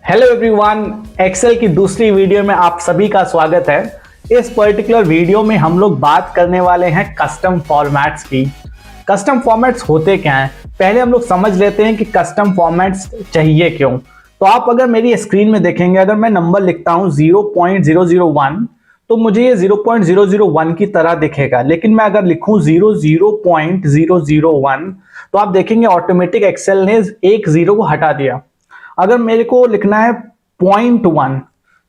Hello everyone, Excel की दूसरी video में आप सभी का स्वागत है। इस पर्टिकुलर वीडियो में हम लोग बात करने वाले हैं कस्टम फॉर्मेट्स की। कस्टम फॉर्मेट्स होते क्या हैं, पहले हम लोग समझ लेते हैं कि कस्टम फॉर्मेट्स चाहिए क्यों। तो आप अगर मेरी स्क्रीन में देखेंगे, अगर मैं नंबर लिखता हूं 0.001 तो मुझे ये 0.001 की तरह दिखेगा, लेकिन मैं अगर लिखूं 00.001 तो आप देखेंगे ऑटोमेटिक एक्सेल ने एक जीरो को हटा दिया। अगर मेरे को लिखना है 0.1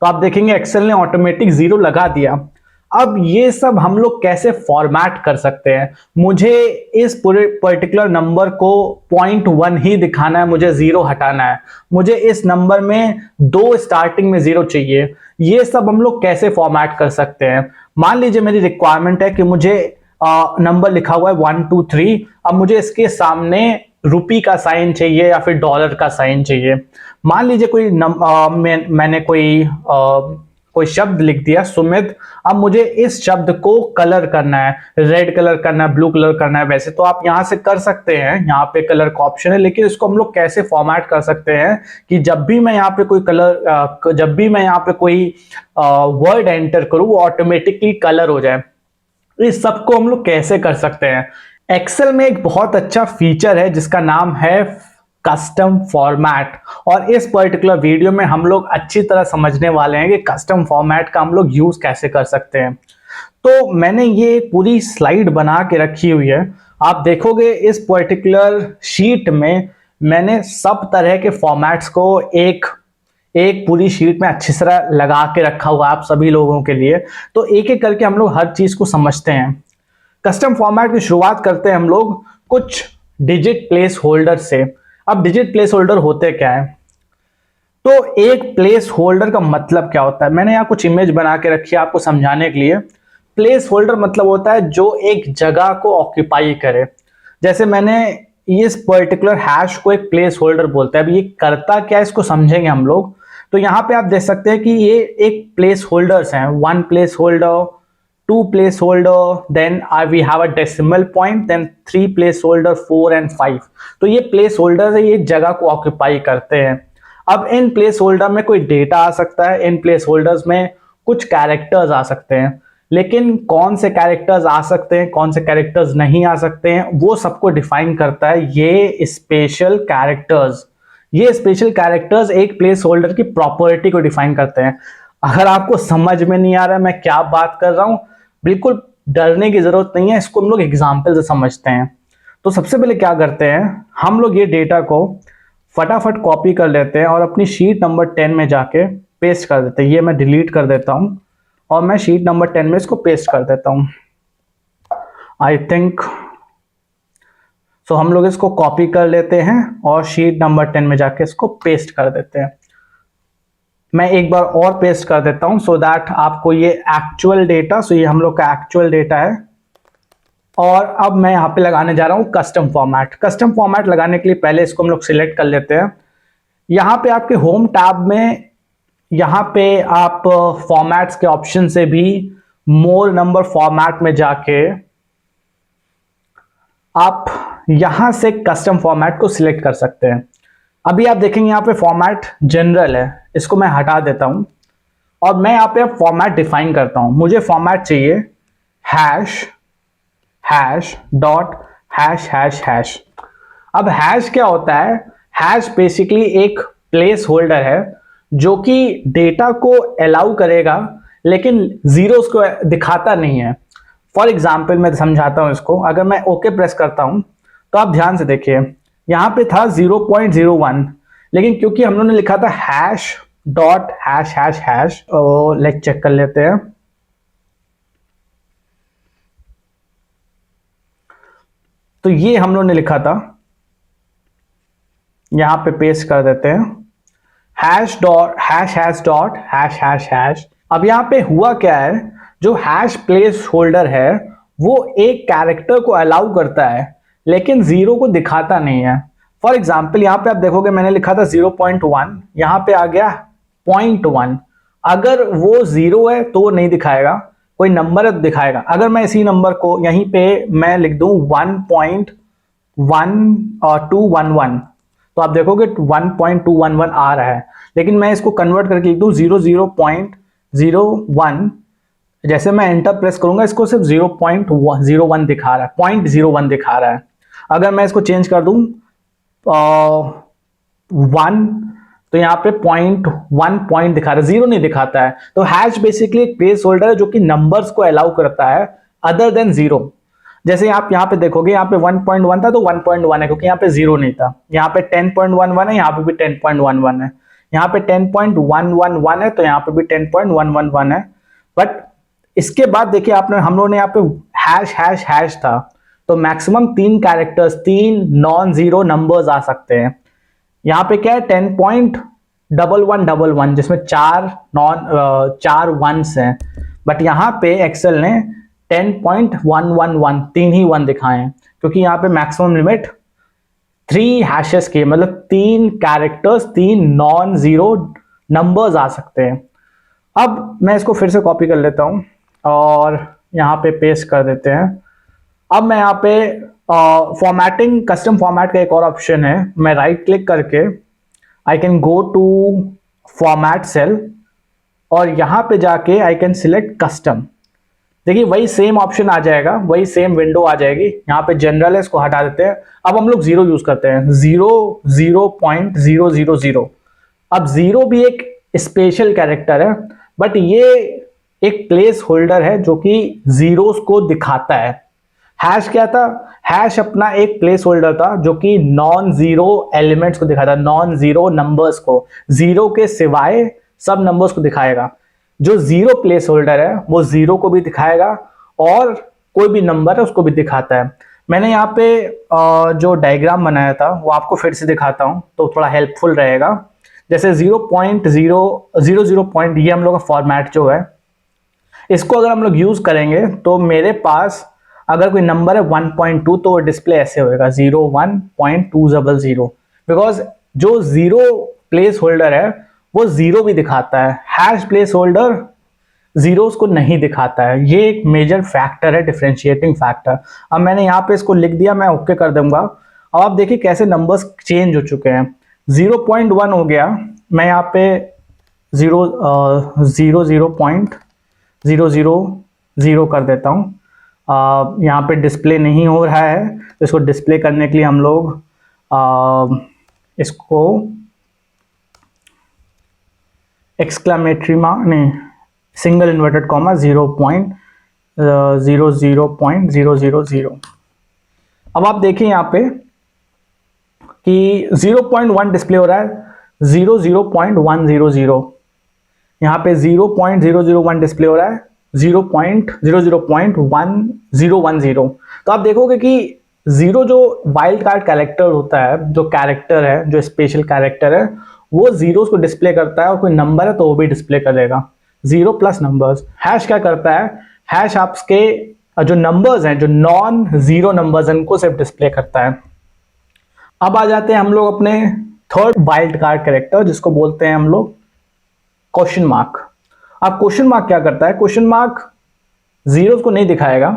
तो आप देखेंगे एक्सेल ने ऑटोमेटिक जीरो लगा दिया। अब ये सब हम लोग कैसे फॉर्मेट कर सकते हैं। मुझे इस पूरे पर्टिकुलर नंबर को 0.1 ही दिखाना है, मुझे जीरो हटाना है, मुझे इस नंबर में दो स्टार्टिंग में जीरो चाहिए। ये सब हम लोग कैसे फॉर्मेट कर सकते हैं। मान लीजिए मेरी रिक्वायरमेंट है कि मुझे नंबर लिखा हुआ है 123, अब मुझे इसके सामने रुपी का साइन चाहिए या फिर डॉलर का साइन चाहिए। मान लीजिए मैंने कोई शब्द लिख दिया सुमित, अब मुझे इस शब्द को कलर करना है, रेड कलर करना है, ब्लू कलर करना है। वैसे तो आप यहां से कर सकते हैं, यहाँ पे कलर का ऑप्शन है, लेकिन इसको हम लोग कैसे फॉर्मेट कर सकते हैं कि जब भी मैं यहाँ पे कोई वर्ड एंटर करूं वो ऑटोमेटिकली कलर हो जाए। इस सबको हम लोग कैसे कर सकते हैं। एक्सेल में एक बहुत अच्छा फीचर है जिसका नाम है कस्टम फॉर्मेट, और इस पर्टिकुलर वीडियो में हम लोग अच्छी तरह समझने वाले हैं कि कस्टम फॉर्मेट का हम लोग यूज कैसे कर सकते हैं। तो मैंने ये पूरी स्लाइड बना के रखी हुई है, आप देखोगे इस पर्टिकुलर शीट में मैंने सब तरह के फॉर्मेट्स को एक पूरी शीट में अच्छी तरह लगा के रखा हुआ आप सभी लोगों के लिए। तो एक एक करके हम लोग हर चीज को समझते हैं। कस्टम फॉर्मेट की शुरुआत करते हैं हम लोग कुछ डिजिट प्लेस होल्डर से। अब डिजिट प्लेस होल्डर होते क्या है, तो एक प्लेस होल्डर का मतलब क्या होता है, मैंने यहाँ कुछ इमेज बना के रखी है आपको समझाने के लिए। प्लेस होल्डर मतलब होता है जो एक जगह को ऑक्यूपाई करे। जैसे मैंने इस पर्टिकुलर हैश को एक प्लेस होल्डर बोलते हैं। अब ये करता क्या है इसको समझेंगे हम लोग। तो यहाँ पे आप देख सकते हैं कि ये एक प्लेस होल्डर्स हैं, 1 place holder, 2 place holder, then we have a decimal point, then 3 place holder, 4 and 5। तो ये प्लेस होल्डर्स है, ये जगह को ऑक्यूपाई करते हैं। अब इन प्लेस होल्डर में कोई डेटा आ सकता है, इन प्लेस होल्डर्स में कुछ कैरेक्टर्स आ सकते हैं, लेकिन कौन से कैरेक्टर्स आ सकते हैं, कौन से कैरेक्टर्स नहीं आ सकते हैं, वो सबको डिफाइन करता है ये स्पेशल कैरेक्टर्स। ये स्पेशल कैरेक्टर्स एक प्लेस होल्डर की प्रॉपर्टी को डिफाइन करते हैं। अगर आपको समझ में नहीं आ रहा है मैं क्या बात कर रहा हूं, बिल्कुल डरने की जरूरत नहीं है, इसको हम लोग एग्जाम्पल से समझते हैं। तो सबसे पहले क्या करते हैं, हम लोग ये डेटा को फटाफट कॉपी कर लेते हैं और अपनी शीट नंबर 10 में जाके पेस्ट कर देते हैं। ये मैं डिलीट कर देता हूं और मैं शीट नंबर 10 में इसको पेस्ट कर देता हूं। आई थिंक सो हम लोग इसको कॉपी कर लेते हैं और शीट नंबर 10 में जाके इसको पेस्ट कर देते हैं। मैं एक बार और पेस्ट कर देता हूं सो दैट आपको ये एक्चुअल डेटा, सो ये हम लोग का एक्चुअल डेटा है। और अब मैं यहाँ पे लगाने जा रहा हूँ कस्टम फॉर्मेट। कस्टम फॉर्मेट लगाने के लिए पहले इसको हम लोग सिलेक्ट कर लेते हैं। यहाँ पे आपके होम टैब में यहाँ पे आप फॉर्मेट्स के ऑप्शन से भी मोर नंबर फॉर्मेट में जाके आप यहां से कस्टम फॉर्मेट को सिलेक्ट कर सकते हैं। अभी आप देखेंगे यहाँ पे फॉर्मेट जनरल है, इसको मैं हटा देता हूं और मैं यहाँ पे अब फॉर्मेट डिफाइन करता हूं। मुझे फॉर्मेट चाहिए हैश डॉट हैश। अब हैश क्या होता है, हैश बेसिकली एक प्लेस होल्डर है जो कि डेटा को अलाउ करेगा लेकिन जीरोस को दिखाता नहीं है। फॉर एग्जाम्पल मैं समझाता हूं इसको। अगर मैं ओके प्रेस करता हूं तो आप ध्यान से देखिए, यहां पे था 0.01, लेकिन क्योंकि हम लोगों ने लिखा था hash dot hash, let check कर लेते हैं। तो ये हम लोगों ने लिखा था, यहां पे पेस्ट कर देते हैं हैश डॉट हैश। अब यहां पे हुआ क्या है, जो हैश प्लेस होल्डर है वो एक कैरेक्टर को अलाउ करता है लेकिन जीरो को दिखाता नहीं है। फॉर एग्जाम्पल यहाँ पे आप देखोगे मैंने लिखा था 0.1, यहाँ पे आ गया 0.1। अगर वो जीरो है तो नहीं दिखाएगा, कोई नंबर है तो दिखाएगा। अगर मैं इसी नंबर को यहीं पे मैं लिख दूं 1.1211 तो आप देखोगे 1.211 आ रहा है। लेकिन मैं इसको कन्वर्ट करके लिख दूँ 00.01। जैसे मैं एंटर प्रेस करूंगा इसको सिर्फ 0.01 दिखा रहा है, 0.01 दिखा रहा है। अगर मैं इसको चेंज कर दूं 1, तो यहाँ पे 0.1 पॉइंट दिखा रहा है, 0 नहीं दिखाता है। तो हैश बेसिकली एक प्लेस होल्डर है जो कि नंबर्स को अलाउ करता है अदर देन 0। जैसे आप यहाँ पे देखोगे, यहाँ पे 1.1 था तो 1.1 है क्योंकि यहाँ पे 0 नहीं था। यहाँ पे 10.11 है, यहाँ पे भी 10.11 है। यहाँ पे 10.111 है तो यहाँ पे भी 10.111 है। बट इसके बाद देखिए आपने, हम लोगों ने यहाँ पे हैश हैश हैश था, तो maximum 3 characters, 3 non zero numbers आ सकते हैं। यहाँ पे क्या है 10.1111 जिसमें 4 वंस हैं। बट यहाँ पे एक्सेल ने 10.111 3 ही 1 दिखाए हैं क्योंकि यहाँ पे मैक्सिमम लिमिट 3 हैशेस की, मतलब 3 कैरेक्टर्स, 3 नॉन जीरो नंबर्स आ सकते हैं। अब मैं इसको फिर से कॉपी कर लेता हूं और यहाँ पे पेस्ट कर देते हैं। अब मैं यहाँ पे फॉर्मेटिंग, कस्टम फॉर्मेट का एक और ऑप्शन है। मैं राइट क्लिक करके I can go to format cell और यहाँ पे जाके आई कैन सिलेक्ट कस्टम। देखिए वही सेम ऑप्शन आ जाएगा, वही सेम विंडो आ जाएगी। यहाँ पे जनरल है, इसको हटा देते हैं। अब हम लोग 0 यूज करते हैं, 0.000। अब 0 भी एक स्पेशल कैरेक्टर है, बट ये एक प्लेस होल्डर है जो कि जीरोस को दिखाता है। हैश क्या था? हैश अपना एक प्लेस होल्डर था जो कि नॉन जीरो एलिमेंट्स को दिखाता है, नॉन जीरो नंबर्स को, जीरो के सिवाय सब नंबर्स को दिखाएगा। जो जीरो प्लेस होल्डर है वो जीरो को भी दिखाएगा और कोई भी नंबर है उसको भी दिखाता है। मैंने यहाँ पे जो डायग्राम बनाया था वो आपको फिर से दिखाता हूँ तो थोड़ा हेल्पफुल रहेगा। जैसे 0.000 पॉइंट, ये हम लोग का फॉर्मेट जो है, इसको अगर हम लोग यूज करेंगे तो मेरे पास अगर कोई नंबर है 1.2 तो डिस्प्ले ऐसे होएगा 01.200, बिकॉज जो जीरो प्लेस होल्डर है वो जीरो भी दिखाता है। हैश प्लेस होल्डर जीरोस को नहीं दिखाता है। ये एक मेजर फैक्टर है, डिफरेंशिएटिंग फैक्टर। अब मैंने यहाँ पे इसको लिख दिया, मैं ओके कर दूंगा। अब आप देखिए कैसे नंबर्स चेंज हो चुके हैं। 0.1 हो गया, मैं यहाँ पे 0.000 कर देता हूँ। यहाँ पे डिस्प्ले नहीं हो रहा है तो इसको डिस्प्ले करने के लिए हम लोग इसको एक्सक्लेमेटरी मार्क नहीं, सिंगल इन्वर्टेड कॉमा 0.00.000। अब आप देखिए यहाँ पे कि 0.1 डिस्प्ले हो रहा है, 0.100। यहाँ पे 0.001 डिस्प्ले हो रहा है, 0.00.1010। तो आप देखोगे कि जीरो जो वाइल्ड कार्ड कैरेक्टर होता है, जो कैरेक्टर है, जो स्पेशल कैरेक्टर है, वो जीरोस को डिस्प्ले करता है और कोई नंबर है तो वो भी डिस्प्ले करेगा, 0 प्लस नंबर्स। हैश क्या करता है? हैश आपके जो नंबर्स हैं, जो नॉन जीरो नंबर्स हैं, उनको सिर्फ डिस्प्ले करता है। अब आ जाते हैं हम लोग अपने थर्ड वाइल्ड कार्ड कैरेक्टर जिसको बोलते हैं हम लोग क्वेश्चन मार्क। अब क्वेश्चन मार्क क्या करता है? क्वेश्चन मार्क जीरोस को नहीं दिखाएगा।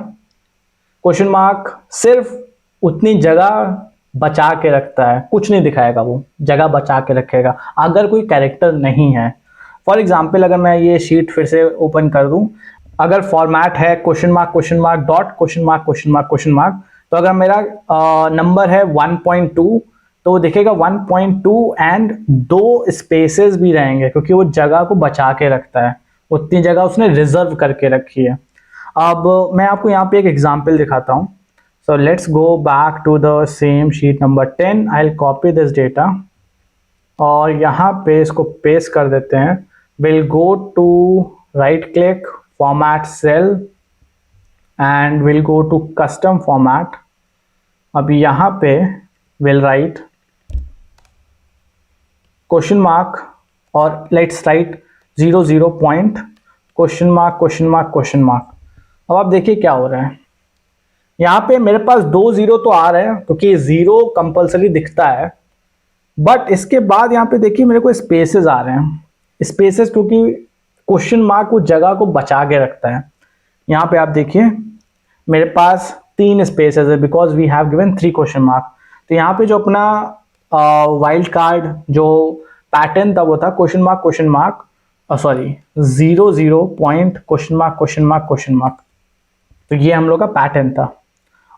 क्वेश्चन मार्क सिर्फ उतनी जगह बचा के रखता है, कुछ नहीं दिखाएगा, वो जगह बचा के रखेगा अगर कोई कैरेक्टर नहीं है। फॉर एग्जाम्पल अगर मैं ये शीट फिर से ओपन कर दूं, अगर फॉर्मेट है question mark dot question mark, तो अगर मेरा नंबर है 1.2 तो वो दिखेगा 1.2 एंड 2 स्पेसेस भी रहेंगे क्योंकि वो जगह को बचा के रखता है, उतनी जगह उसने रिजर्व करके रखी है। अब मैं आपको यहाँ पे एक एग्जाम्पल दिखाता हूँ। So let's go back to the same sheet number 10. I'll copy this data और यहाँ पे इसको पेस्ट कर देते हैं। We'll go to right click, format cell and we'll go to custom format. अब यहाँ पे we'll write question mark और let's write 00 point question mark। अब आप देखिए क्या हो रहा है। यहाँ पे मेरे पास 2 जीरो तो आ रहे हैं क्योंकि जीरो कंपलसरी दिखता है, बट इसके बाद यहाँ पे देखिए मेरे को स्पेसेस आ रहे हैं। स्पेसेस क्योंकि क्वेश्चन मार्क वो जगह को बचा के रखता है। यहाँ पे आप देखिए मेरे पास 3 स्पेसेस है because we have given 3 question mark. तो यहाँ पे जो अपना वाइल्ड कार्ड जो पैटर्न था वो था question mark sorry 00 point question mark. तो ये हम लोग का पैटर्न था।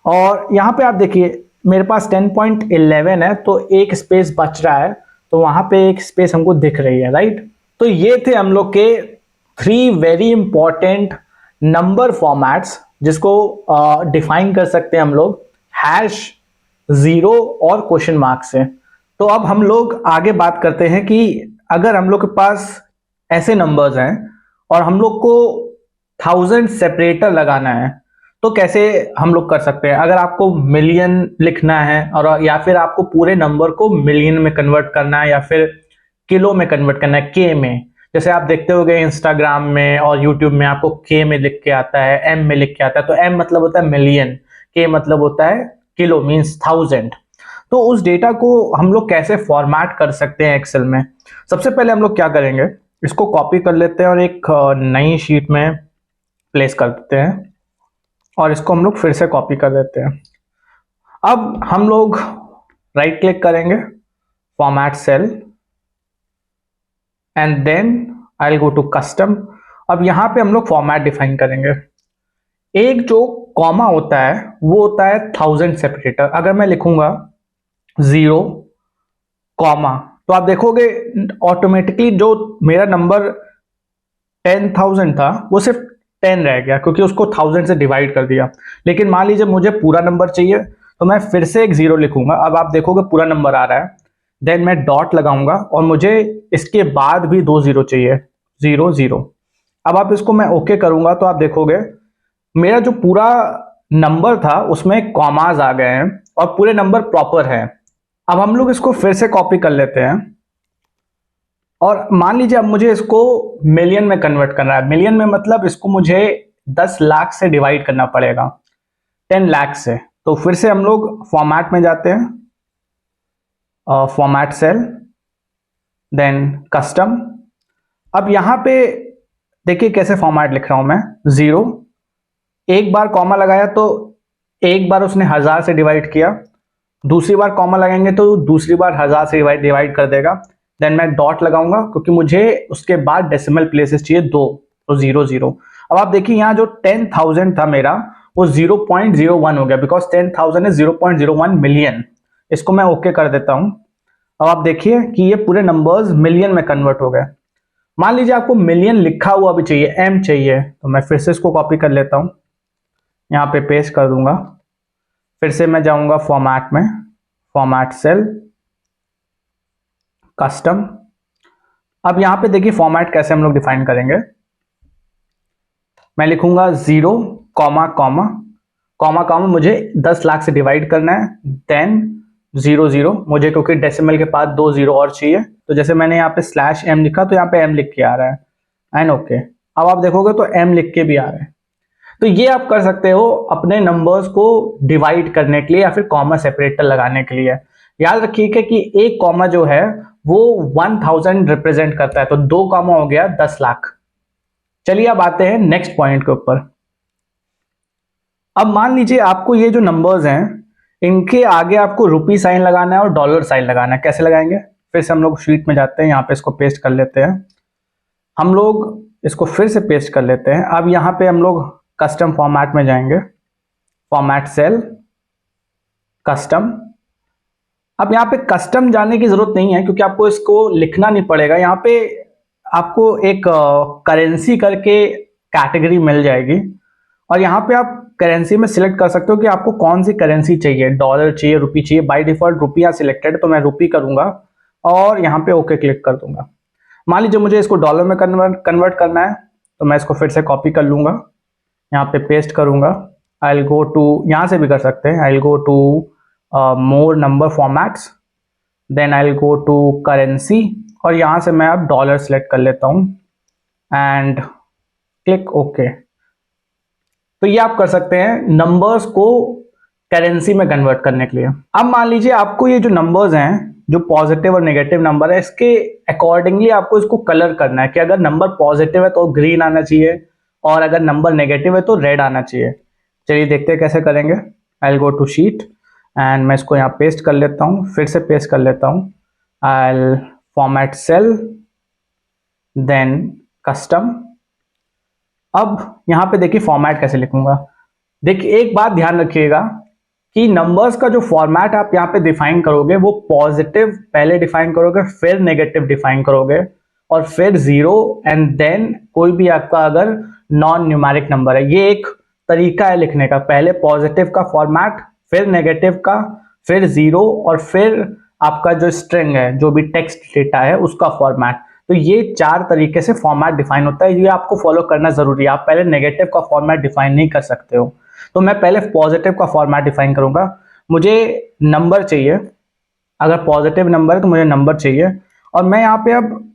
और यहाँ पे आप देखिए मेरे पास 10.11 है तो एक स्पेस बच रहा है, तो वहां पे एक स्पेस हमको दिख रही है, राइट। तो ये थे हम लोग के 3 वेरी इंपॉर्टेंट नंबर फॉर्मेट्स जिसको डिफाइन कर सकते हैं हम लोग हैश, जीरो और क्वेश्चन मार्क से। तो अब हम लोग आगे बात करते हैं कि अगर हम लोग के पास ऐसे नंबर्स हैं और हम लोग को 1000 सेपरेटर लगाना है तो कैसे हम लोग कर सकते हैं। अगर आपको मिलियन लिखना है और या फिर आपको पूरे नंबर को मिलियन में कन्वर्ट करना है या फिर किलो में कन्वर्ट करना है, के में। जैसे आप देखते होंगे इंस्टाग्राम में और यूट्यूब में आपको के में लिख के आता है, एम में लिख के आता है। तो एम मतलब होता है मिलियन, के मतलब होता है किलो मीन्स 1000। तो उस डेटा को हम लोग कैसे फॉर्मेट कर सकते हैं एक्सेल में। सबसे पहले हम लोग क्या करेंगे, इसको कॉपी कर लेते हैं और एक नई शीट में प्लेस कर देते हैं और इसको हम लोग फिर से कॉपी कर देते हैं। अब हम लोग राइट क्लिक करेंगे, format cell and then I will go to custom. अब यहां पे हम लोग फॉर्मेट डिफाइन करेंगे। एक जो कॉमा होता है वो होता है 1000 सेपरेटर। अगर मैं लिखूंगा 0 कॉमा तो आप देखोगे ऑटोमेटिकली जो मेरा नंबर 10,000 था वो सिर्फ 10 रह गया क्योंकि उसको 1000 से डिवाइड कर दिया। लेकिन मान लीजिए मुझे पूरा नंबर चाहिए तो मैं फिर से एक 0 लिखूंगा। अब आप देखोगे पूरा नंबर आ रहा है, देन मैं डॉट लगाऊंगा और मुझे इसके बाद भी 2 0 चाहिए, 0 0। अब आप इसको मैं ओके करूंगा तो आप देखोगे मेरा जो पूरा नंबर था उसमें कॉमाज आ गए हैं और पूरे नंबर प्रॉपर है। अब हम लोग इसको फिर से कॉपी कर लेते हैं और मान लीजिए अब मुझे इसको मिलियन में कन्वर्ट करना है। मिलियन में मतलब इसको मुझे 10 लाख से डिवाइड करना पड़ेगा, 10 लाख से। तो फिर से हम लोग फॉर्मेट में जाते हैं, फॉर्मेट सेल देन कस्टम। अब यहां पे देखिए कैसे फॉर्मेट लिख रहा हूं मैं, 0 एक बार कॉमा लगाया तो एक बार उसने 1000 से डिवाइड किया, दूसरी बार कॉमा लगाएंगे तो दूसरी बार 1000 से डिवाइड कर देगा। देन मैं डॉट लगाऊंगा क्योंकि मुझे उसके बाद डेसिमल प्लेसेस चाहिए 2, तो 0 0। अब आप देखिए यहाँ जो 10,000 था मेरा वो 0.01 हो गया बिकॉज 10,000 इज 0.01 मिलियन। इसको मैं ओके कर देता हूं। अब आप देखिए कि ये पूरे नंबर्स मिलियन में कन्वर्ट हो गए। मान लीजिए आपको मिलियन लिखा हुआ भी चाहिए, एम चाहिए, तो मैं फिर से इसको कॉपी कर लेता हूं, यहाँ पे पेस्ट कर दूंगा। फिर से मैं जाऊंगा फॉर्मेट में, फॉर्मेट सेल कस्टम। अब यहां पे देखिए फॉर्मेट कैसे हम लोग डिफाइन करेंगे। मैं लिखूंगा 0 कॉमा कॉमा कॉमा कॉमा, मुझे 10 लाख से डिवाइड करना है, देन 0 0 मुझे क्योंकि डेसिमल के बाद 2 0 और चाहिए, तो जैसे मैंने यहाँ पे स्लैश एम लिखा तो यहाँ पे एम लिख के आ रहा है एंड ओके। अब आप देखोगे तो एम लिख के भी आ रहा है। तो ये आप कर सकते हो अपने नंबर्स को डिवाइड करने के लिए या फिर कॉमा सेपरेटर लगाने के लिए। याद रखिएगा कि एक कॉमा जो है वो 1000 रिप्रेजेंट करता है, तो 2 कॉमा हो गया 10 लाख। चलिए अब आते हैं नेक्स्ट पॉइंट के ऊपर। अब मान लीजिए आपको ये जो नंबर्स हैं इनके आगे आपको रुपी साइन लगाना है और डॉलर साइन लगाना है। कैसे लगाएंगे, फिर से हम लोग शीट में जाते हैं, यहाँ पे इसको पेस्ट कर लेते हैं। हम लोग इसको फिर से पेस्ट कर लेते हैं। अब यहाँ पे हम लोग कस्टम फॉर्मेट में जाएंगे, फॉर्मेट सेल कस्टम। अब यहाँ पे कस्टम जाने की जरूरत नहीं है क्योंकि आपको इसको लिखना नहीं पड़ेगा। यहाँ पे आपको एक करेंसी करके कैटेगरी मिल जाएगी और यहाँ पे आप करेंसी में सिलेक्ट कर सकते हो कि आपको कौन सी करेंसी चाहिए, डॉलर चाहिए, रुपी चाहिए। बाय डिफॉल्ट रुपी यहाँ सिलेक्टेड, तो मैं रुपी करूंगा और यहाँ पे ओके क्लिक कर दूंगा। मान लीजिए मुझे इसको डॉलर में कन्वर्ट करना है तो मैं इसको फिर से कॉपी कर लूंगा, यहाँ पे पेस्ट करूंगा। आई विल गो टू, यहाँ से भी कर सकते हैं, I will go to more number formats, then I will go to currency और यहाँ से मैं अब डॉलर सेलेक्ट कर लेता हूँ एंड क्लिक ओके। तो ये आप कर सकते हैं नंबर्स को करेंसी में कन्वर्ट करने के लिए। अब मान लीजिए आपको ये जो नंबर्स हैं, जो पॉजिटिव और नेगेटिव नंबर है, इसके अकॉर्डिंगली आपको इसको कलर करना है कि अगर नंबर पॉजिटिव है तो ग्रीन आना चाहिए और अगर नंबर नेगेटिव है तो रेड आना चाहिए। चलिए देखते हैं कैसे करेंगे। I will go to sheet and मैं इसको यहाँ पेस्ट कर लेता हूँ, फिर से पेस्ट कर लेता हूँ। I will format cell, then custom. अब यहां पे देखिए फॉर्मेट कैसे लिखूंगा। देखिए एक बात ध्यान रखिएगा कि नंबर्स का जो फॉर्मेट आप यहाँ पे डिफाइन करोगे वो पॉजिटिव पहले डिफाइन करोगे, फिर नेगेटिव डिफाइन करोगे, और फिर जीरो, एंड देन कोई भी आपका अगर नॉन न्यूमेरिक नंबर है। ये एक तरीका है लिखने का, पहले पॉजिटिव का फॉर्मेट, फिर नेगेटिव का, फिर जीरो, और फिर आपका जो स्ट्रिंग है, जो भी टेक्स्ट डेटा है उसका फॉर्मेट। तो ये चार तरीके से फॉर्मेट डिफाइन होता है, ये आपको फॉलो करना जरूरी है। आप पहले नेगेटिव का फॉर्मेट डिफाइन नहीं कर सकते हो। तो मैं पहले पॉजिटिव का फॉर्मेट डिफाइन करूंगा। मुझे नंबर चाहिए, अगर पॉजिटिव नंबर है तो मुझे नंबर चाहिए, और मैं यहाँ पे अब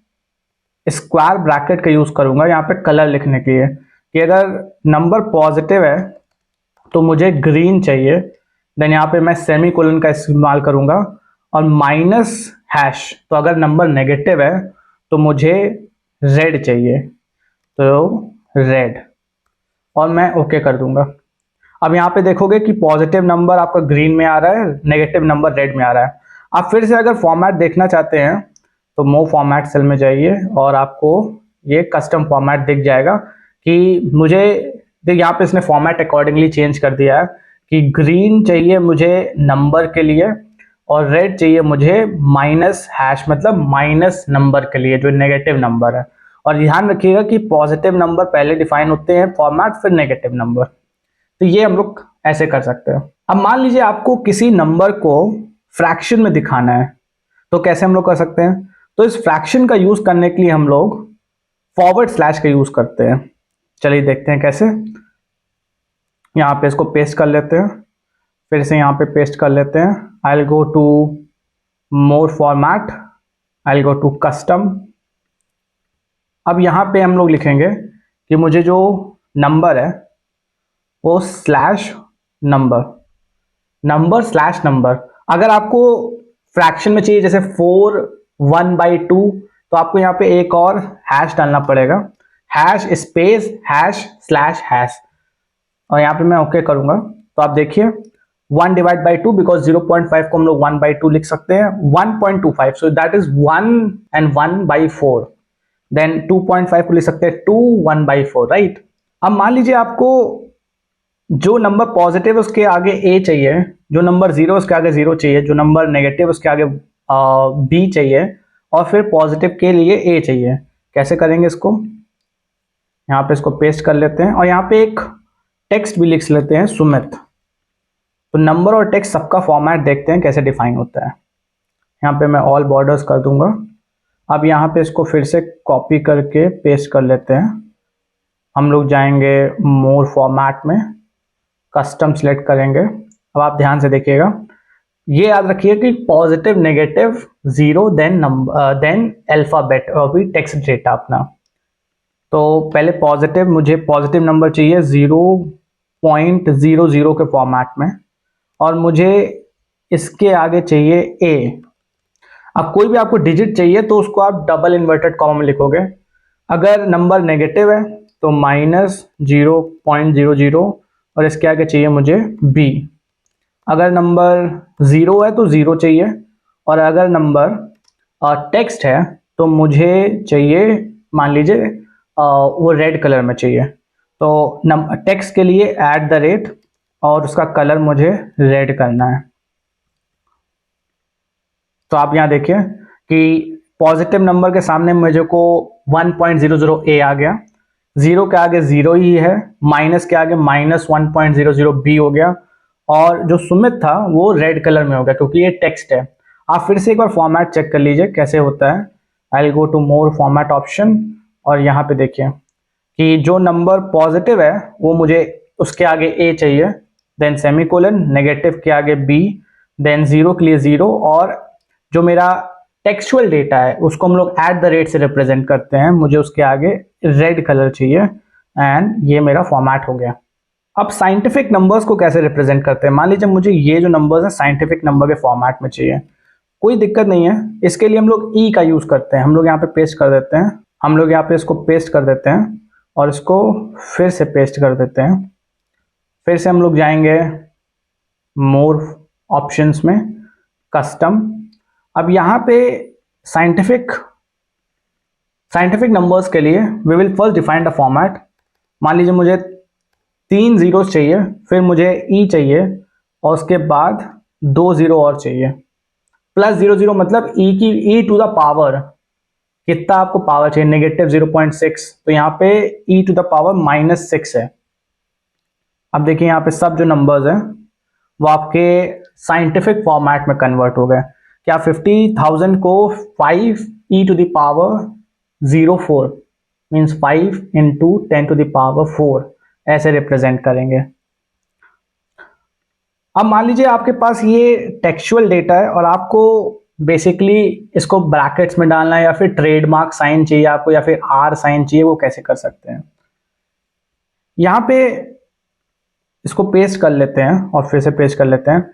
स्क्वायर ब्रैकेट का यूज करूंगा यहाँ पे कलर लिखने के लिए, कि अगर नंबर पॉजिटिव है तो मुझे ग्रीन चाहिए। देन यहाँ पे मैं सेमी कोलन का इस्तेमाल करूंगा, और माइनस हैश, तो अगर नंबर नेगेटिव है तो मुझे रेड चाहिए, तो रेड, और मैं ओके कर दूंगा। अब यहाँ पे देखोगे कि पॉजिटिव नंबर आपका ग्रीन में आ रहा है, नेगेटिव नंबर रेड में आ रहा है। आप फिर से अगर फॉर्मेट देखना चाहते हैं तो मूव फॉर्मेट सेल में जाइए, और आपको ये कस्टम फॉर्मेट दिख जाएगा कि मुझे यहाँ पे इसने फॉर्मेट अकॉर्डिंगली चेंज कर दिया है कि ग्रीन चाहिए मुझे नंबर के लिए, और रेड चाहिए मुझे माइनस हैश, मतलब माइनस नंबर के लिए जो नेगेटिव नंबर है। और ध्यान रखिएगा कि पॉजिटिव नंबर पहले डिफाइन होते हैं फॉर्मेट, फिर नेगेटिव नंबर। तो ये हम लोग ऐसे कर सकते हैं। अब मान लीजिए आपको किसी नंबर को फ्रैक्शन में दिखाना है, तो कैसे हम लोग कर सकते हैं। तो इस फ्रैक्शन का यूज करने के लिए हम लोग फॉरवर्ड स्लैश का यूज करते हैं। चलिए देखते हैं कैसे। यहाँ पे इसको पेस्ट कर लेते हैं, फिर से यहाँ पे पेस्ट कर लेते हैं। I will go to more format, I will go to custom. अब यहाँ पे हम लोग लिखेंगे कि मुझे जो नंबर है वो slash number, number slash number. अगर आपको फ्रैक्शन में चाहिए जैसे 4 1/2, तो आपको यहाँ पे एक और हैश डालना पड़ेगा, hash space hash slash hash, और यहाँ पे मैं ओके करूंगा। तो आप देखिए 1/2, बिकॉज 0.5 को हम लोग 1/2 लिख सकते हैं, 1.25, so that is 1 and 1/4। Then 2.5 को लिख सकते हैं 2 1/4, राइट। अब मान लीजिए आपको जो नंबर पॉजिटिव है उसके आगे ए चाहिए, जो नंबर जीरो उसके आगे जीरो चाहिए, जो नंबर नेगेटिव उसके आगे बी चाहिए, और फिर पॉजिटिव के लिए ए चाहिए। कैसे करेंगे इसको, यहाँ पे इसको पेस्ट कर लेते हैं, और यहाँ पे एक टेक्स्ट भी लिख लेते हैं, सुमित। तो नंबर और टेक्स्ट सबका फॉर्मेट देखते हैं कैसे डिफाइन होता है। यहाँ पे मैं ऑल बॉर्डर्स कर दूंगा। अब यहाँ पे इसको फिर से कॉपी करके पेस्ट कर लेते हैं। हम लोग जाएंगे मोर फॉर्मेट में, कस्टम सेलेक्ट करेंगे। अब आप ध्यान से देखिएगा, ये याद रखिए कि positive negative zero, then number, then alphabet, और भी टेक्स्ट डेटा अपना। तो पहले पॉजिटिव, मुझे पॉजिटिव नंबर चाहिए 0.00 के फॉर्मेट में, और मुझे इसके आगे चाहिए ए। अब कोई भी आपको डिजिट चाहिए तो उसको आप डबल इन्वर्टेड कॉमा में लिखोगे। अगर नंबर नेगेटिव है तो -0.00, और इसके आगे चाहिए मुझे बी। अगर नंबर ज़ीरो है तो ज़ीरो चाहिए, और अगर नंबर टेक्स्ट है तो मुझे चाहिए, मान लीजिए वो रेड कलर में चाहिए। तो टेक्स्ट के लिए @ और उसका कलर मुझे रेड करना है। तो आप यहाँ देखिए कि पॉजिटिव नंबर के सामने मुझे को 1.00 ए आ गया, जीरो के आगे जीरो ही है, माइनस के आगे -1.00 बी हो गया, और जो सुमित था वो रेड कलर में हो गया क्योंकि ये टेक्स्ट है। आप फिर से एक बार फॉर्मेट चेक कर लीजिए कैसे होता है। I will go to more format option, और यहाँ पे देखिए कि जो नंबर पॉजिटिव है वो मुझे उसके आगे ए चाहिए, देन सेमीकोलन, नेगेटिव के आगे बी, देन जीरो के लिए जीरो, और जो मेरा टेक्सचुअल डेटा है उसको हम लोग @ से रिप्रेजेंट करते हैं, मुझे उसके आगे रेड कलर चाहिए, एंड ये मेरा फॉर्मेट हो गया। अब साइंटिफिक नंबर्स को कैसे रिप्रेजेंट करते हैं। मान लीजिए मुझे ये जो नंबर्स हैं साइंटिफिक नंबर के फॉर्मेट में चाहिए, कोई दिक्कत नहीं है। इसके लिए हम लोग ई का यूज करते हैं, हम लोग यहाँ पे पेस्ट कर देते हैं, हम लोग यहाँ पे इसको पेस्ट कर देते हैं, और इसको फिर से पेस्ट कर देते हैं। फिर से हम लोग जाएंगे मोर ऑप्शंस में, कस्टम। अब यहाँ पे साइंटिफिक नंबर्स के लिए we will first define the format. मान लीजिए मुझे 3 जीरोस चाहिए, फिर मुझे ई चाहिए और उसके बाद 2 जीरो और चाहिए, प्लस 0 0 मतलब ई टू द पावर, कितना आपको पावर चाहिए, नेगेटिव 0.6, तो यहाँ पे ई टू द पावर -6 है। अब देखिए यहाँ पे सब जो नंबर्स हैं वो आपके साइंटिफिक फॉर्मेट में कन्वर्ट हो गए। क्या 50,000 को 5 E to the power 04 means 5 into 10 to the power 4 ऐसे रिप्रेजेंट करेंगे। अब मान लीजिए आपके पास ये टेक्सचुअल डेटा है और आपको बेसिकली इसको ब्रैकेट्स में डालना है या फिर ट्रेडमार्क साइन चाहिए आपको या फिर आर साइन चाहिए, वो कैसे कर सकते हैं। यहाँ पे इसको पेस्ट कर लेते हैं और फिर से पेस्ट कर लेते हैं।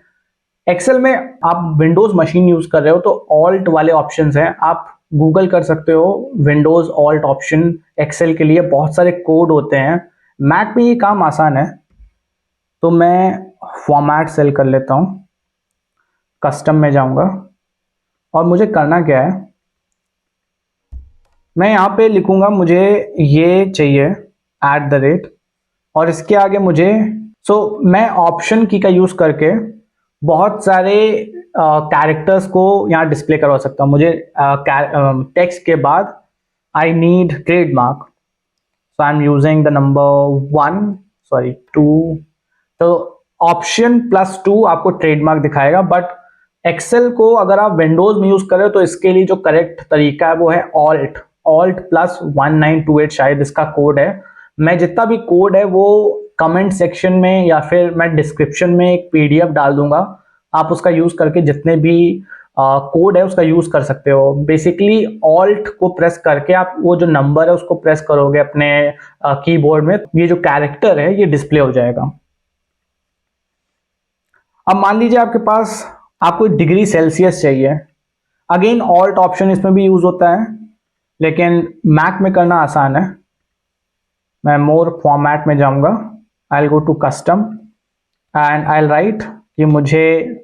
एक्सेल में आप विंडोज मशीन यूज कर रहे हो तो ऑल्ट वाले ऑप्शंस हैं, आप गूगल कर सकते हो विंडोज ऑल्ट ऑप्शन। एक्सेल के लिए बहुत सारे कोड होते हैं, मैक में ये काम आसान है। तो मैं फॉर्मेट सेल कर लेता हूं, कस्टम में जाऊंगा और मुझे करना क्या है, मैं यहां पे लिखूंगा मुझे ये चाहिए @ और इसके आगे मुझे मैं ऑप्शन की का यूज करके बहुत सारे कैरेक्टर्स को यहाँ डिस्प्ले करवा सकता हूँ। मुझे टेक्स्ट के बाद I need trademark, so I am using the number 2। तो ऑप्शन +2 आपको ट्रेडमार्क दिखाएगा, बट एक्सेल को अगर आप विंडोज में यूज कर रहे हो तो इसके लिए जो करेक्ट तरीका है वो है ऑल्ट +1928 शायद इसका कोड है। मैं जितना भी कोड है वो कमेंट सेक्शन में या फिर मैं डिस्क्रिप्शन में एक PDF डाल दूंगा, आप उसका यूज करके जितने भी कोड है उसका यूज कर सकते हो। बेसिकली ऑल्ट को प्रेस करके आप वो जो नंबर है उसको प्रेस करोगे अपने कीबोर्ड में, ये जो कैरेक्टर है ये डिस्प्ले हो जाएगा। अब मान लीजिए आपके पास आपको डिग्री सेल्सियस चाहिए, अगेन ऑल्ट ऑप्शन इसमें भी यूज होता है लेकिन मैक में करना आसान है। मैं मोर फॉर्मेट में जाऊंगा, I will go to custom and I will write कि मुझे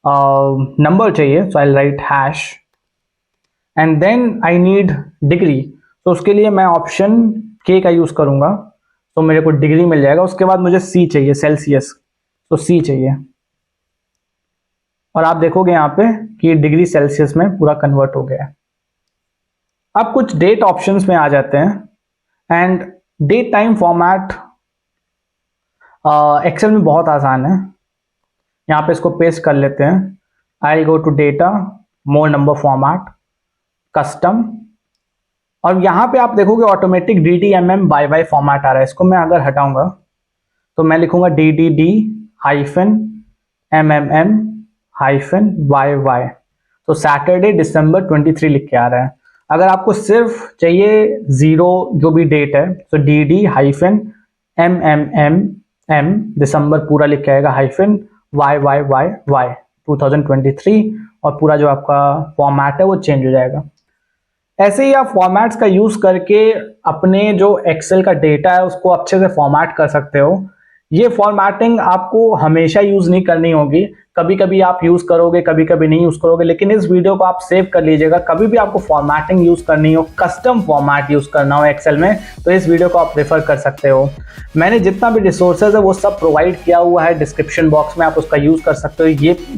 नंबर चाहिए, so I will write hash and then I need degree. तो उसके लिए मैं ऑप्शन K का यूज करूंगा तो मेरे को डिग्री मिल जाएगा। उसके बाद मुझे C चाहिए, सेल्सियस, तो C चाहिए और आप देखोगे यहाँ पे कि डिग्री सेल्सियस में पूरा कन्वर्ट हो गया है। अब कुछ डेट ऑप्शंस में आ जाते हैं and date time format Excel में बहुत आसान है। यहाँ पे इसको पेस्ट कर लेते हैं, I will go to data, more number format, custom और यहाँ पे आप देखोगे ऑटोमेटिक DDMM/Y फॉर्मेट आ रहा है। इसको मैं अगर हटाऊंगा तो मैं लिखूंगा DDD-MMM-YY, तो सैटरडे दिसंबर 23 लिख के आ रहा है। अगर आपको सिर्फ चाहिए 0 जो भी डेट है तो DD-MMM दिसंबर पूरा लिख के आएगा -YYYY 2023 और पूरा जो आपका फॉर्मेट है वो चेंज हो जाएगा। ऐसे ही आप फॉर्मेट्स का यूज करके अपने जो एक्सेल का डेटा है उसको अच्छे से फॉर्मेट कर सकते हो। ये फॉर्मेटिंग आपको हमेशा यूज नहीं करनी होगी, कभी कभी आप यूज करोगे, कभी कभी नहीं यूज करोगे, लेकिन इस वीडियो को आप सेव कर लीजिएगा। कभी भी आपको फॉर्मेटिंग यूज करनी हो, कस्टम फॉर्मेट यूज करना हो एक्सेल में, तो इस वीडियो को आप रेफर कर सकते हो। मैंने जितना भी रिसोर्सेज है वो सब प्रोवाइड किया हुआ है डिस्क्रिप्शन बॉक्स में, आप उसका यूज कर सकते हो।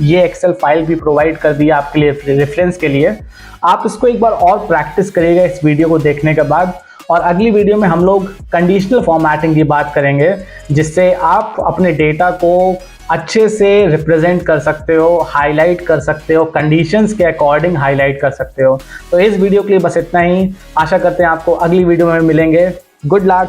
ये एक्सेल फाइल भी प्रोवाइड कर दिया आपके लिए रेफरेंस के लिए। आप इसको एक बार और प्रैक्टिस करिएगा इस वीडियो को देखने के बाद, और अगली वीडियो में हम लोग कंडीशनल फॉर्मेटिंग की बात करेंगे, जिससे आप अपने डेटा को अच्छे से रिप्रेजेंट कर सकते हो, हाईलाइट कर सकते हो, कंडीशंस के अकॉर्डिंग हाईलाइट कर सकते हो। तो इस वीडियो के लिए बस इतना ही, आशा करते हैं आपको अगली वीडियो में मिलेंगे। Good luck.